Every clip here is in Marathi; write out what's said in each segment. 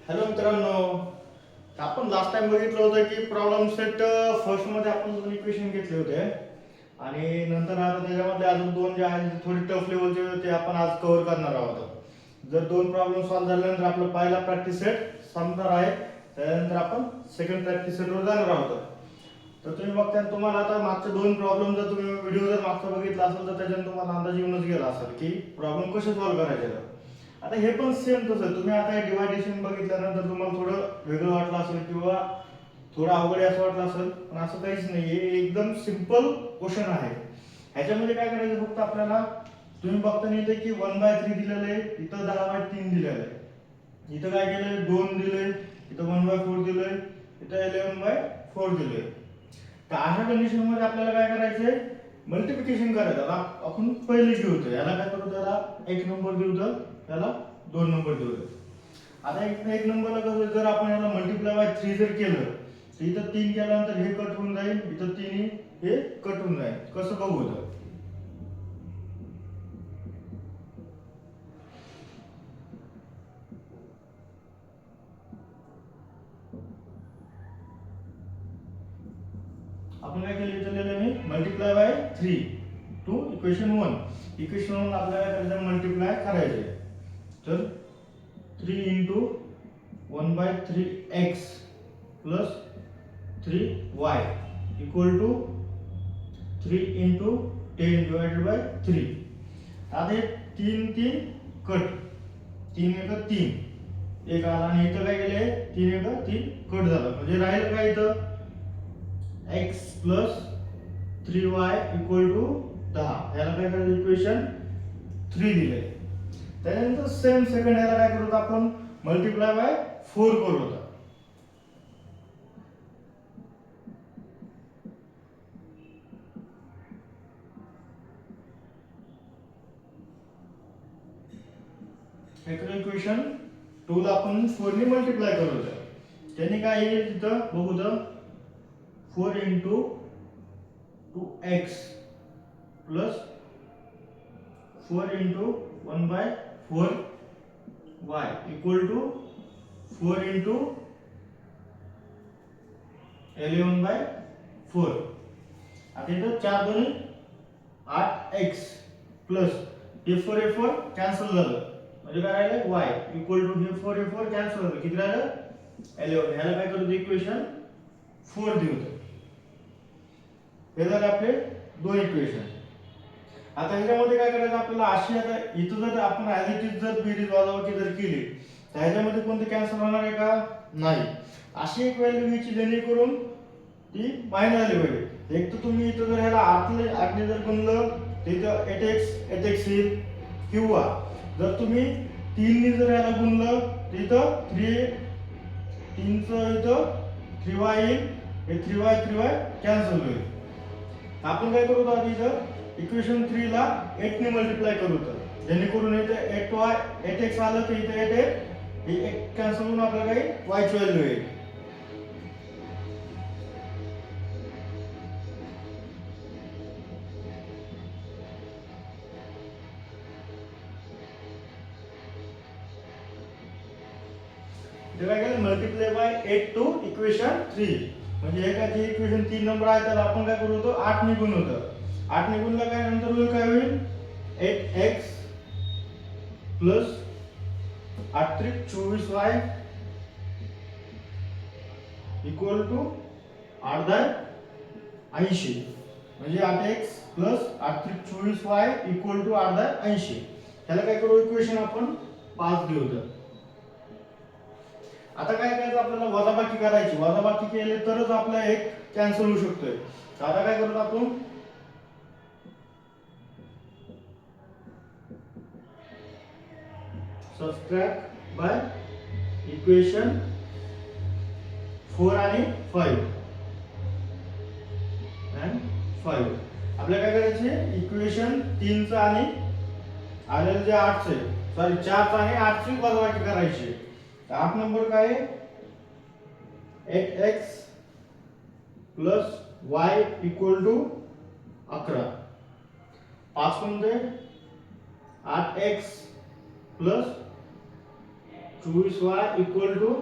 हॅलो मित्रांनो, आपण लास्ट टाइम बघितलं होतं की प्रॉब्लेम सेट फर्स्ट मध्ये आपण दोन इक्वेशन घेतले होते आणि नंतर आता त्याच्यामधले अजून दोन जे आहेत थोडे टफ लेवलचे ते आपण आज कव्हर करणार आहोत. जर दोन प्रॉब्लेम सॉल्व्ह झाल्यानंतर आपला पहिला प्रॅक्टिस सेट संपणार आहे, त्यानंतर आपण सेकंड प्रॅक्टिस सेटवर जाणार आहोत. तर तुम्ही बघताय, तुम्हाला आता मागचे दोन प्रॉब्लेम जर तुम्ही व्हिडिओ जर मागचा बघितला असेल तर त्याच्यानं तुम्हाला अंदाज येऊनच गेला असेल की प्रॉब्लेम कसे सॉल्व्ह करायचे. आता हे पण सेम तसं तुम्ही आता डिवायडेशन बघितल्यानंतर तुम्हाला थोडं वेगळं वाटलं असेल किंवा थोडं अवघड असं वाटलं असेल, पण असं काहीच नाही. हे एकदम सिंपल क्वेश्चन आहे. ह्याच्यामध्ये काय करायचं, फक्त आपल्याला तुम्ही बघताना येते की 1/3 दिलेलं आहे, इथं 10/3 दिलेलं आहे, इथं काय केलंय 2 दिले, इथं 1/4 दिलंय, इथं 11/4 दिलंय. तर अशा कंडिशन मध्ये आपल्याला काय करायचंय, मल्टिप्लिकेशन करायचं. आता आपण पहिले घेऊ, याला काय करू, त्याला 1 नंबर देऊ, तर त्याला 2 नंबर देऊ. आता एक नंबरला कसं, जर आपण याला मल्टिप्लाय बाय 3 जर केलं तर इथं 3 केल्यानंतर हे कट होऊन जाईल, इथं 3 हे कट होऊन जाईल. कसं बघू तर, आपण काय केलं, इथं लिहिलं मी multiply by 3 to equation 1. Equation 1 आपल्याला करायचं मल्टिप्लाय करायचे. तर 3 into 1/3x plus 3y equal to 3 into 10 divided by 3. आता हे 3 कट, 3 एक 3 एक आला आणि इथं काय केले, 3 एक 3 कट झालं, म्हणजे राहील काय इथं x plus 3y equal to 10. याला काय करायचं, इक्वेशन 3 दिले. त्यानंतर सेम सेकंड याला काय करू, आपण मल्टिप्लाय बाय 4 करू. होता इक्वेशन 2 ला आपण 4 ने मल्टिप्लाय करू. त्याने काय येईल तिथं बघू, तर 4 into 2x plus 4 into 1/4y equal to 4 into 11/4. आता इथं 4 दोन्ही 8x प्लस हे 4 हे 4 कॅन्सल झालं, म्हणजे काय राहिलं y इक्वल टू हे 4 हे 4 कॅन्सल झालं, किती राहिलं 11. ह्याला काय करू, इक्वेशन 4 देऊ. हे झाले आपले दोन इक्वेशन. आता ह्याच्यामध्ये काय करायचं आपल्याला, अशी आता इथं जर आपण ॲज इट इज जर बेरीज वजाबाकी जर केली तर ह्याच्यामध्ये कोणते कॅन्सल होणार आहे का, नाही. अशी एक व्हॅल्यू घ्यायची जेणेकरून ती मायनस आली पाहिजे. एक तर तुम्ही इथं जर ह्याला आतले जर गुणलं तर इथं 8x येईल, किंवा जर तुम्ही 3 ने जर ह्याला गुणलं तर इथं 3 चं इथं 3y येईल, हे 3y कॅन्सल होईल. आपण काय करू, आता इथं इक्वेशन 3 ला 8 ने मल्टिप्लाय करू, तर जेणेकरून इथे 8x आलं तर इथे 8 हे 1 कॅन्सल होऊन आपल्याला काही y ची व्हॅल्यू येईल. ते काय केलं, मल्टिप्लाय बाय 8 टू इक्वेशन 3. म्हणजे हे काय, जे इक्वेशन 3 नंबर आहे त्याला आपण काय करू होतो 8 ने गुणवतो. 8 ने गुणलं काय, नंतर होईल काय होईल 8x प्लस 8 त्रिक 24y इक्वल टू 8/80. म्हणजे 8x प्लस 8 त्रिक 24y इक्वल टू 8/80. त्याला काय करू, इक्वेशन आपण 5 देऊ. तर आता काय करायचं, आपल्याला वजाबाकी करायची. वजाबाकी केले तरच आपला एक कॅन्सल होऊ शकतोय. तर आता काय करू, आपण सबट्रॅक्ट बाय इक्वेशन 4 आणि 5 and 5. आपल्याला काय करायचे, इक्वेशन 3 चा आणि आलेलं जे 8 चे, सॉरी 4 चा आणि 8 ची वजाबाकी करायची. तर 8 नंबर काय आहे 8x plus y equal to 11. 5 कोणते 8x plus 24y equal to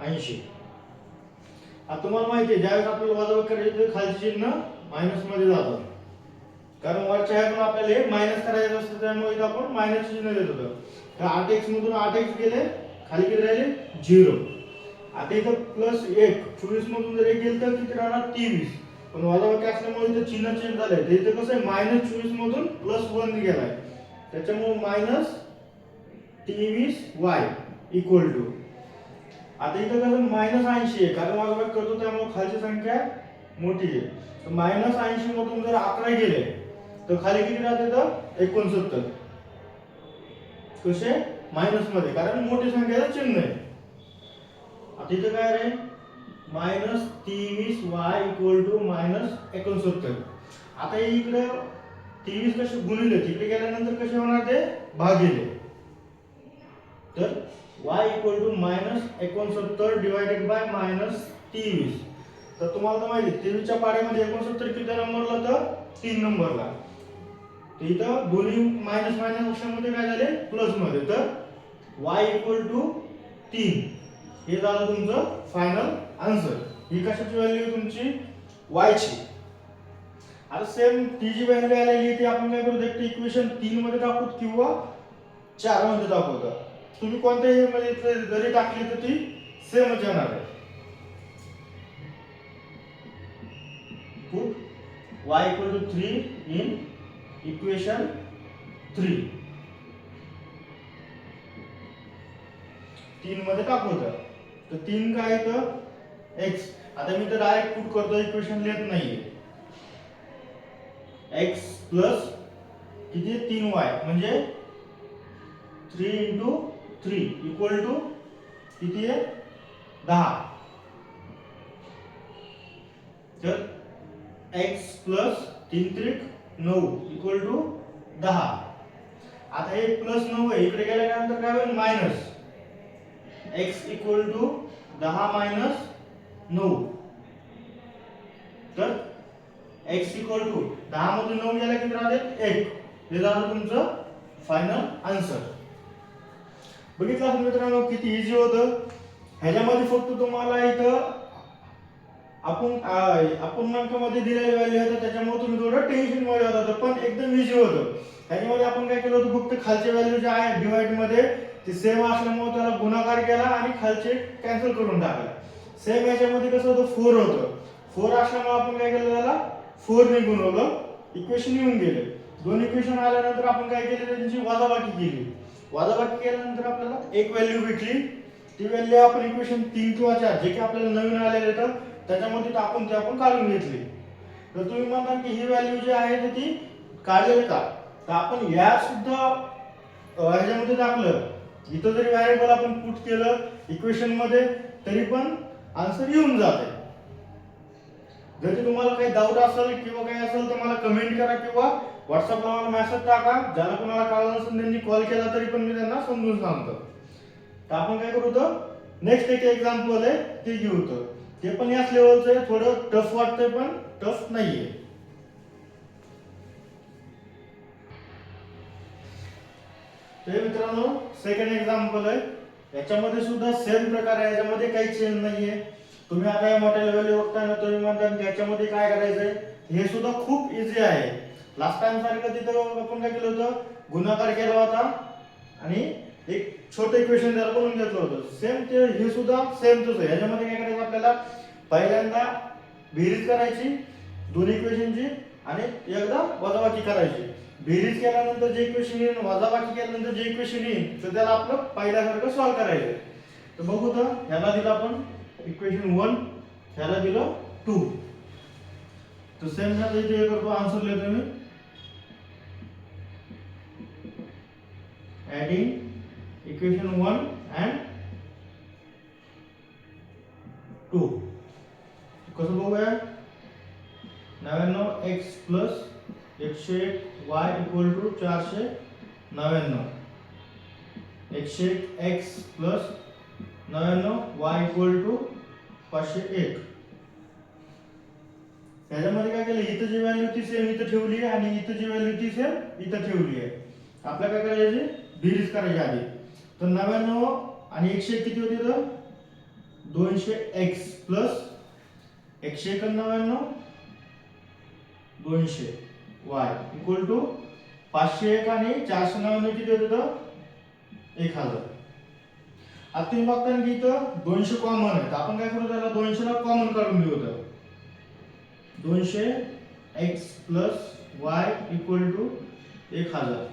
80. आता तुम्हाला माहिती आहे ज्यावेळेस आपल्याला वजाबाकी करायचं खालचे चिन्ह मायनस मध्ये जातं, कारण वरच्या ह्यातून आपल्याला हे मायनस करायचं असतं, त्यामुळे इथं आपण मायनस चिन्ह देत होतो. तर 8x मधून 8x गेले, खाली किती राहिले 0. आता इथं प्लस 1 24 मधून जर 1 गेलं तर किती राहणार 23. पण वजाबाकी असल्यामुळे इथं चिन्ह चेंज झालंय, तर इथं कसं आहे मायनस 24 मधून प्लस 1 गेलाय, त्याच्यामुळे मायनस 23y इक्वल टू. आता इथं कसं मायनस 80 आहे, कारण वजाबाकी करतो त्यामुळे खालची संख्या मोठी आहे. तर मायनस 80 मधून जर 11 गेले तर खाली किती राहते तर 69. कसे मायनस मध्ये, कारण मोठी संख्येचं चिन्ह आहे. आता इथं काय आहे minus 23y equal to minus 69. आता इकडे 23 कसे गुणिले, तिकडे गेल्यानंतर कसे होणार ते भागिले. तर y equal to minus 69 divided by minus 23. तर तुम्हाला तर माहिती 23 च्या पाड्यामध्ये 69 किती नंबरला तर 3 नंबरला. तर इथं दोन्ही मायनस मायनस अक्षरामध्ये काय झाले प्लस मध्ये, तर y इक्वल टू 3 हे झालं तुमचं फायनल आन्सर. ही कशाची व्हॅल्यू आहे तुमची y ची. आता सेम ती जी व्हॅल्यू आलेली आहे ती आपण काय करू, एकतर इक्वेशन 3 मध्ये टाकू किंवा 4 मध्ये टाकू. तुम्ही कोणत्याही मध्ये जरी टाकली तर ती सेमच येणार आहे. Put y equal to 3 in equation 3 3 मध्ये टाकू. तर 3 काय तर x. आता मी तर डायरेक्ट पुट करतो, इक्वेशन लिहित नाहीये. x प्लस किती 3y म्हणजे 3 इंटू 3 इक्वल टू किती आहे 10. तर x प्लस 3 त्रिक 9 इक्वल टू 10. आता हे प्लस 9 आहे, इकडे गेल्यानंतर काय होईल minus x equal to 10 minus 9. तर x इक्वल टू 10 मधून 9 गेला किती राहते 1. हे झालं तुमचं फायनल आन्सर. बघितलं मित्रांनो किती इझी होतं. ह्याच्यामध्ये फक्त तुम्हाला इथं अपूर्णांकामध्ये दिलेली व्हॅल्यू होतं, त्याच्यामुळे तुम्ही थोडं टेन्शन मध्ये होता, पण एकदम इझी होतं. ह्याच्यामध्ये आपण काय केलं होतं, फक्त खालचे व्हॅल्यू जे आहे डिवाइड मध्ये ते सेम असल्यामुळे त्याला गुणाकार केला आणि खालचे कॅन्सल करून टाकले. सेम याच्यामध्ये कसं होतं 4 होतं, 4 असल्यामुळे आपण काय केलं त्याला 4 ने गुणवलं, इक्वेशन येऊन गेले. दोन इक्वेशन आल्यानंतर आपण काय केलं त्यांची वजाबाकी केली. वजाबाकी केल्यानंतर आपल्याला एक व्हॅल्यू भेटली, ती व्हॅल्यू आपण इक्वेशन 3 किंवा 4 जे की आपल्याला नवीन आलेले येतं त्याच्यामध्ये टाकून ते आपण काढून घेतली. तर तुम्ही म्हणता की ही व्हॅल्यू जी आहे ती काढेल का, तर आपण या सुद्धा ह्याच्यामध्ये टाकलं, इथं जरी व्हेरिएबल आपण पुट केलं इक्वेशन मध्ये तरी पण आन्सर येऊन जाते. जर तुम्हाला काही डाऊट असेल किंवा काही असेल तर मला कमेंट करा किंवा व्हॉट्सअपला मला मेसेज टाका. ज्याला कोणाला कळलं नसेल त्यांनी कॉल केला तरी पण मी त्यांना समजून सांगतो. तर आपण काय करू तर नेक्स्ट एक एक्झाम्पल आहे ते घेऊ. तर ते पण याच लेवलचं आहे, थोडं टफ वाटतंय पण टफ नाहीये. तर मित्रांनो सेकंड एक्झाम्पल आहे, याच्यामध्ये सुद्धा सेम प्रकार आहे, याच्यामध्ये काही चेंज नाहीये. तुम्ही आता या मोठ्या लेवलला बघताय ना, तुम्ही म्हणता की याच्यामध्ये काय करायचंय, हे सुद्धा खूप इझी आहे. लास्ट टाइम सारखं तिथं आपण काय केलं होतं, गुणाकार केला होता आणि एक छोटं इक्वेशन त्याला बनवून घेतलं होतं. सेम ते हे सुद्धा सेम तसं आहे. याच्यामध्ये काय करायचं आपल्याला, पहिल्यांदा बेरीज करायची दोन इक्वेशनची आणि एकदा वजाबाकी करायची. बेरीज केल्यानंतर जे इक्वेशन येईल, वजाबाकी केल्यानंतर जे इक्वेशन येईल, तर त्याला आपलं पहिल्यासारखं सॉल्व्ह करायचं. तर बघू तर ह्याला दिलं आपण इक्वेशन 1, ह्याला दिलं 2. तर सेम ह्याला इथे हे करतो, आन्सर लिहितो मी. Adding equation 1 and 2. कसं बघूया, 99x plus 101y equal to 499. 101x plus 99y equal to 501. त्याच्यामध्ये काय केलं, इथं जी व्हॅल्यू ती सेम इथं ठेवली आहे आणि इथं जी व्हॅल्यू ती सेम इथं ठेवली आहे. आपल्याला काय करायची, बेरीज करायची आधी. तर 99 आणि 101 किती होते तर 200x plus 191 200 y equal to 501 आणि 499 किती होते तर 1000. आता तुम्ही बघता की इथं 200 कॉमन आहे, तर आपण काय करू त्याला 200 ला कॉमन काढून घेऊ. तर 200x plus y equal to 1000.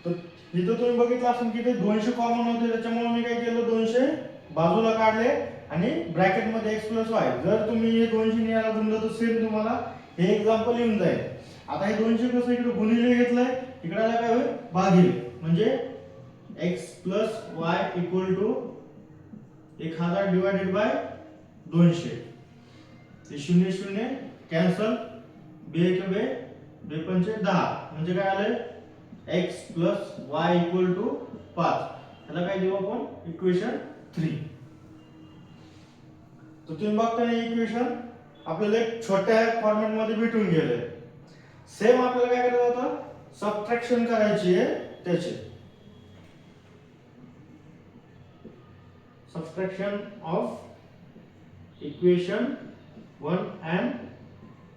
तर इथं तुम्ही बघितलं असेल की ते 200 कॉमन होते, त्याच्यामुळे मी काय केलं 200 बाजूला काढले आणि ब्रॅकेट मध्ये x प्लस y. जर तुम्ही हे 200 ने याला गुणलं तर सेम तुम्हाला हे एक्झाम्पल येऊन जाईल. आता हे 200 कसं इकडे गुणिले घेतलंय, इकडे आला काय होईल भागिले, म्हणजे x plus y equal to 1000 divided by 200. ते 0 0 कॅन्सल, 2 1 2 2 5 10, म्हणजे काय आलं x plus y equal to 5. त्याला काय देऊ आपण इक्वेशन 3. तर तुम्ही बघता हे इक्वेशन आपल्याला एक छोट्या फॉर्मॅट मध्ये भेटून गेले. सेम आपल्याला काय करायचं होतं, सबट्रॅक्शन करायची आहे त्याची. Subtraction of equation 1 and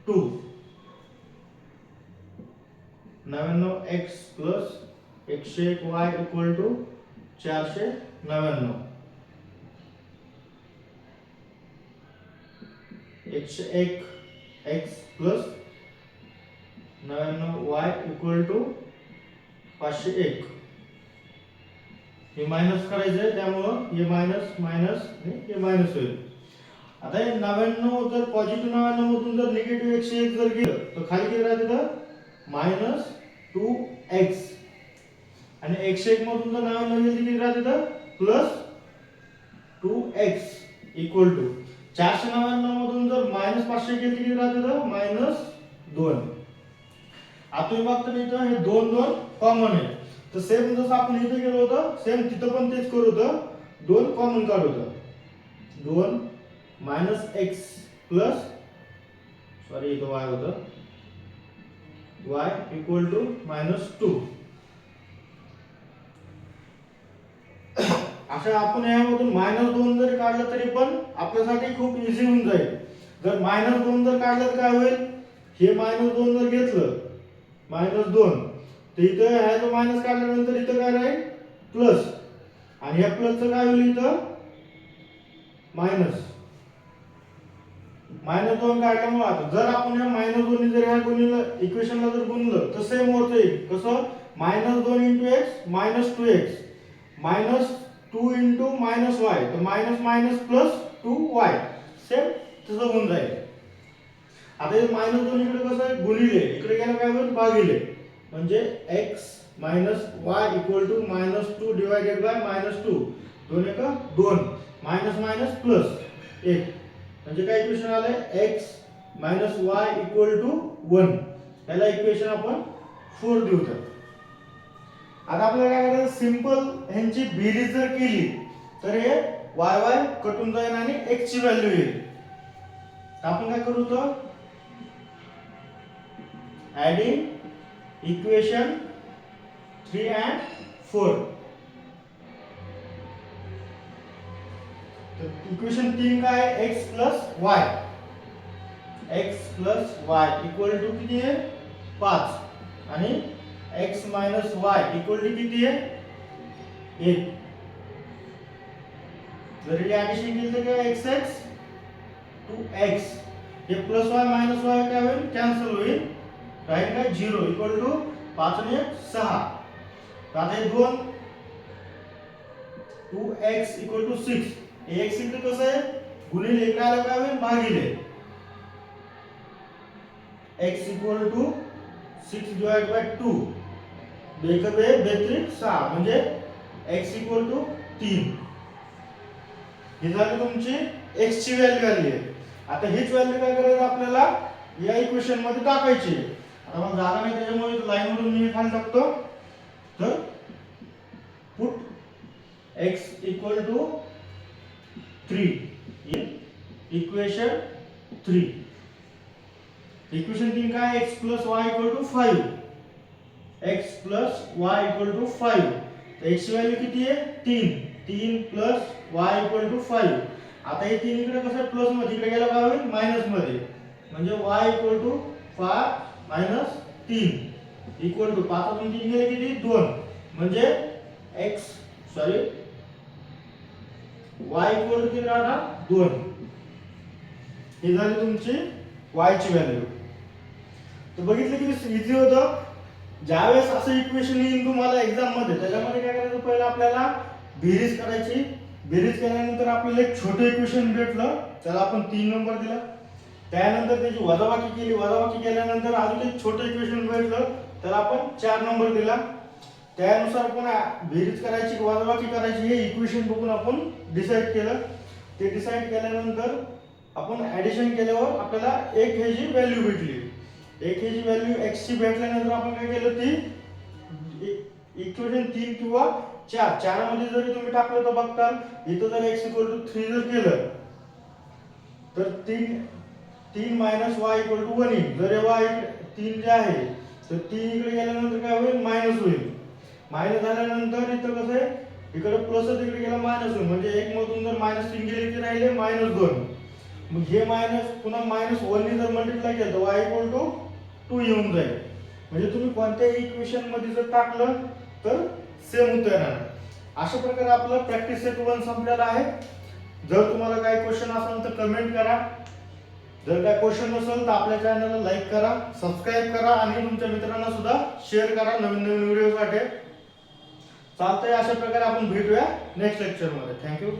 2. 99x plus 101y equal to 499. 101x plus 99y equal to 501. हे मायनस करायचंय, त्यामुळं हे मायनस मायनस हे मायनस होईल. आता हे 99 जर पॉझिटिव्ह 99 मधून जर निगेटिव्ह 101 जर गेलं तर खाली किती राहते तर मायनस 2x. आणि 101 मधून जर 99 गेलं किती राहते तर प्लस 2x इक्वल टू 499 मधून जर मायनस 500 गेलं किती राहते तर मायनस 2. आता तुम्ही बघता इथं हे 2 2 कॉमन आहे, तर सेम जसं आपण इथे केलं होतं सेम तिथं पण तेच करू होतं. 2 कॉमन काढू होतं. 2 मायनस x प्लस सॉरी इथं y होतं y इक्वल टू मायनस 2. अशा आपण यामधून मायनस 2 जरी काढलं तरी पण आपल्यासाठी खूप इझी होऊन जाईल. जर मायनस 2 जर काढलं तर काय होईल, हे मायनस 2 जर घेतलं मायनस 2, तर इथं ह्याचं मायनस काढल्यानंतर इथं काय राहील प्लस, आणि ह्या प्लसचं काय होईल इथं मायनस. मायनस 2 काढल्यामुळे आता जर आपण ह्या मायनस 2 ने जर ह्या गुणिले इक्वेशनला जर गुणलं तर सेम वरचं येईल. कसं minus 2 into x minus 2x minus 2 into minus y, तर minus minus plus 2y same तसं होऊन जाईल. आता हे मायनस 2 इकडे कसं आहे गुणिले, इकडे गेलं काय होईल भागिले, म्हणजे x minus y equal to minus 2 divided by minus 2. 2 1 2 minus minus plus 1, म्हणजे काय इक्वेशन आलंय x minus y equal to 1. याला इक्वेशन आपण 4 देऊ. तर आता आपल्याला काय करायचं, सिंपल ह्यांची बेरीज जर केली तर हे y y कटून जाईल आणि x ची व्हॅल्यू येईल. तर आपण काय करू तर ऍडिंग इक्वेशन 3 and 4. तर इक्वेशन 3 काय आहे x plus y. x plus y equal to किती आहे 5, आणि x minus y equal to किती आहे 1. जर हे ऍडिशन केलं तर काय xx 2x, हे प्लस y मायनस y काय होईल कॅन्सल होईल, राहील काय 0 इक्वल टू 5 आणि 6. तर आता हे 2x इक्वल टू 6. हे x इकडे कसं आहे गुणिले, इकडे आलं काय होईल भागिले, x equal to 6 divide by 2. 2 1 2 2 6, म्हणजे x इक्वल टू 3. ही झाली तुमची x ची व्हॅल्यू आली आहे. आता हीच व्हॅल्यू काय करायचं आपल्याला या इक्वेशन मध्ये टाकायची. आता मग जागा नाही त्याच्यामुळे लाईन वरून मी खाली टाकतो. तर put x equal to 3 in equation 3. Equation 3 काय x plus y equal to 5. x plus y equal to 5. तर x ची व्हॅल्यू किती आहे 3. 3 प्लस y इक्वल टू 5. आता हे 3 इकडे कसं प्लस मध्ये इकडे गेला काय होईल मायनस मध्ये, म्हणजे y equal to 5 minus 3 equal to 5 मधून 3 गेले किती 2, म्हणजे x sorry y equal to किती राहणार 2. ही झाली तुमची y ची व्हॅल्यू. तर बघितलं किती इझी होतं. ज्यावेळेस असं इक्वेशन येईल तुम्हाला एक्झाम मध्ये, त्याच्यामध्ये काय करायचं पहिलं आपल्याला बेरीज करायची. बेरीज केल्यानंतर आपल्याला एक छोटं इक्वेशन भेटलं, त्याला आपण 3 नंबर दिला. त्यानंतर त्याची वजाबाकी केली, वजाबाकी केल्यानंतर अजून एक छोटं इक्वेशन भेटलं, त्याला आपण 4 नंबर दिला. त्यानुसार आपण बेरीज करायची वजाबाकी करायची हे इक्वेशन बघून आपण डिसाईड केलं. ते डिसाईड केल्यानंतर आपण ऍडिशन केल्यावर आपल्याला एक ह्याची व्हॅल्यू भेटली. एक ह्याची व्हॅल्यू x ची भेटल्यानंतर आपण काय केलं ती इक्वेशन 3 किंवा 4 4 मध्ये जरी तुम्ही टाकलं तर बघता इथं जर x 3 जर केलं तर 3 मायनस y 1 येईल. जर y 3 जे आहे तर 3 इकडे गेल्यानंतर काय होईल मायनस होईल. मायनस झाल्यानंतर इथं कसं आहे इकडे प्लस इकडे गेला मायनस होईल, म्हणजे 1 मधून जर -3 गेले की राहिले -2. मग हे मायनस पुन्हा -1 ने जर मल्टिप्लाय केलं तर y 2 येऊन जाईल. म्हणजे तुम्ही कोणत्याही इक्वेशन मध्ये जर टाकलं तर सेम उत्तर येणार. अशा प्रकारे आपलं प्रॅक्टिस सेट 1 संपलेला आहे. जर तुम्हाला काही क्वेश्चन असेल तर कमेंट करा. जर काही क्वेश्चन नसेल तर आपल्या चॅनलला लाईक करा, सबस्क्राईब करा आणि तुमच्या मित्रांना सुद्धा शेअर करा नवीन नवीन व्हिडिओसाठी. चालतंय. अशा प्रकारे आपण भेटूया नेक्स्ट लेक्चर मध्ये. थँक्यू.